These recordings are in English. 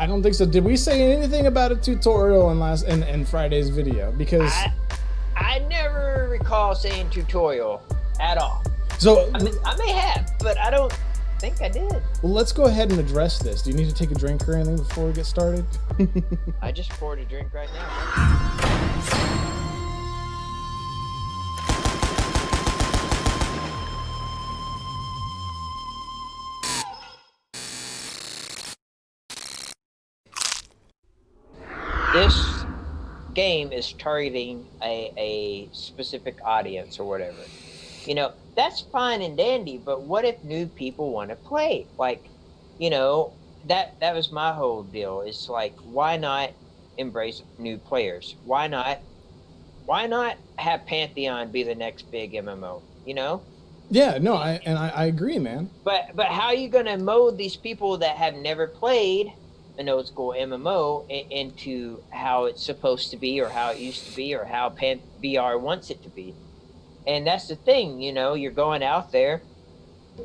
I don't think so. Did we say anything about a tutorial in Friday's video? Because I never recall saying tutorial at all. So I may have, but I don't think I did. Well, let's go ahead and address this. Do you need to take a drink or anything before we get started? I just poured a drink right now. This game is targeting a specific audience or whatever. You know, that's fine and dandy, but what if new people want to play? Like, you know, that was my whole deal. It's like, why not embrace new players? Why not have Pantheon be the next big MMO, you know? Yeah, no, I agree, man. But how are you going to mold these people that have never played an old school MMO into how it's supposed to be, or how it used to be, or how VR wants it to be? And that's the thing, you know, you're going out there.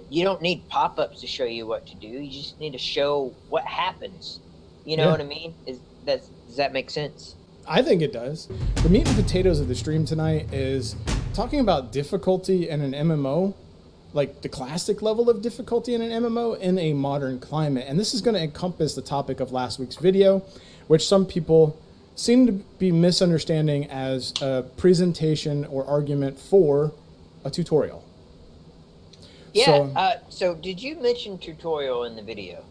You don't need pop-ups to show you what to do. You just need to show what happens. You know what I mean? Does that make sense? I think it does. The meat and potatoes of the stream tonight is talking about difficulty in an MMO, like the classic level of difficulty in an MMO in a modern climate. And this is going to encompass the topic of last week's video, which some people seem to be misunderstanding as a presentation or argument for a tutorial. Yeah, so did you mention tutorial in the video?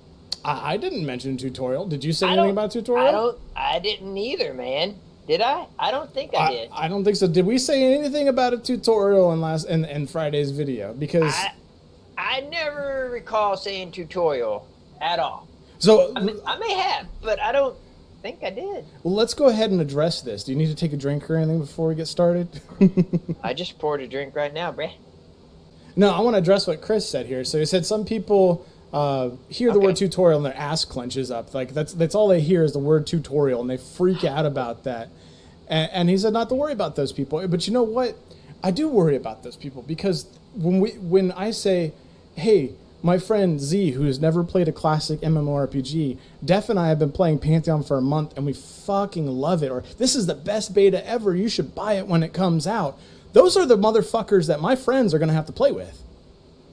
I didn't mention tutorial. Did you say anything about tutorial? I didn't either, man. Did I? I don't think I did. I don't think so. Did we say anything about a tutorial in Friday's video? Because I never recall saying tutorial at all. So I may have, but I don't think I did. Well, let's go ahead and address this. Do you need to take a drink or anything before we get started? I just poured a drink right now, bruh. No, I want to address what Chris said here. So he said some people hear the word tutorial and their ass clenches up. Like that's all they hear is the word tutorial, and they freak out about that. And he said not to worry about those people. But you know what? I do worry about those people, because when I say, hey, my friend Z, who has never played a classic MMORPG, Def and I have been playing Pantheon for a month and we fucking love it, or this is the best beta ever, you should buy it when it comes out. Those are the motherfuckers that my friends are going to have to play with.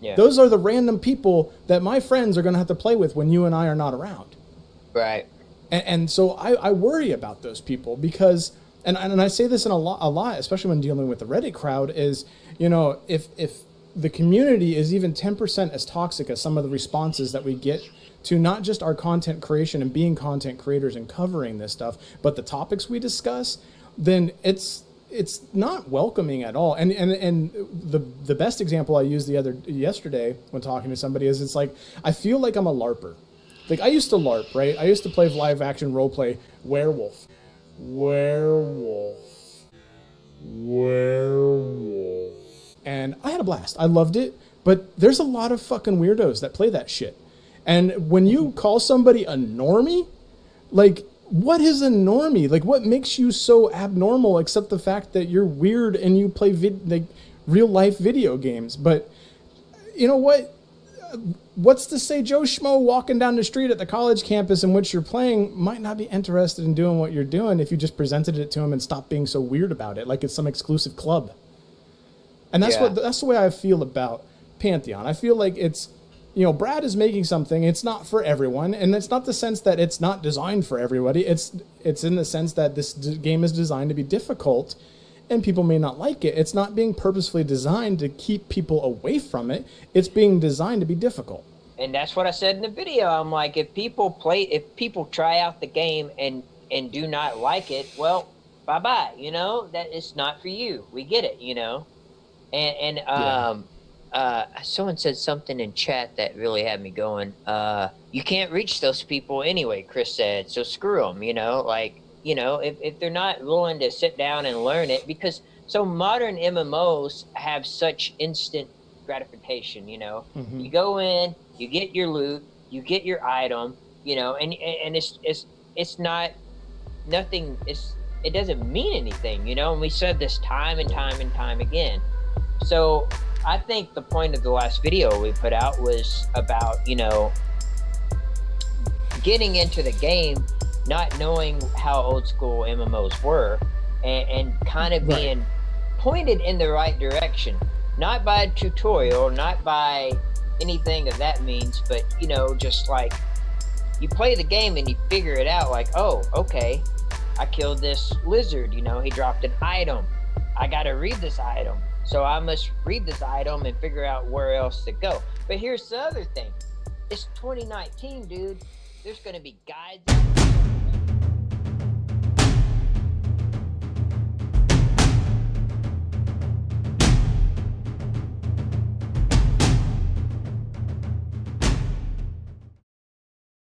Yeah. Those are the random people that my friends are going to have to play with when you and I are not around. Right. And so I worry about those people, because, and I say this in a lot, especially when dealing with the Reddit crowd, is, you know, if the community is even 10% as toxic as some of the responses that we get to not just our content creation and being content creators and covering this stuff, but the topics we discuss, then it's not welcoming at all. And the best example I used yesterday when talking to somebody is, it's like, I feel like I'm a LARPer. Like, I used to LARP, right? I used to play live action role play werewolf. And I had a blast. I loved it. But there's a lot of fucking weirdos that play that shit. And when you call somebody a normie, like, what is a normie? Like, what makes you so abnormal except the fact that you're weird and you play like real life video games? But you know what? What's to say Joe Schmo walking down the street at the college campus in which you're playing might not be interested in doing what you're doing if you just presented it to him and stopped being so weird about it, like it's some exclusive club. And that's the way I feel about Pantheon. I feel like it's, you know, Brad is making something. It's not for everyone, and it's not the sense that it's not designed for everybody. It's in the sense that this game is designed to be difficult, and people may not like it. It's not being purposefully designed to keep people away from it. It's being designed to be difficult. And that's what I said in the video. I'm like, if people try out the game and do not like it, well, bye-bye. You know, that it's not for you. We get it, you know. And someone said something in chat that really had me going. You can't reach those people anyway, Chris said, so screw them, you know, like, you know, if they're not willing to sit down and learn it, because so modern MMOs have such instant gratification, you know. Mm-hmm. You go in, you get your loot, you get your item, you know, and it's not nothing, it doesn't mean anything, you know, and we said this time and time and time again. So I think the point of the last video we put out was about, you know, getting into the game, not knowing how old school MMOs were, and kind of being pointed in the right direction, not by a tutorial, not by anything of that means, but you know, just like you play the game and you figure it out, like, oh, okay, I killed this lizard, you know, he dropped an item, I gotta read this item, so I must read this item and figure out where else to go. But here's the other thing, it's 2019, dude. There's gonna be guides out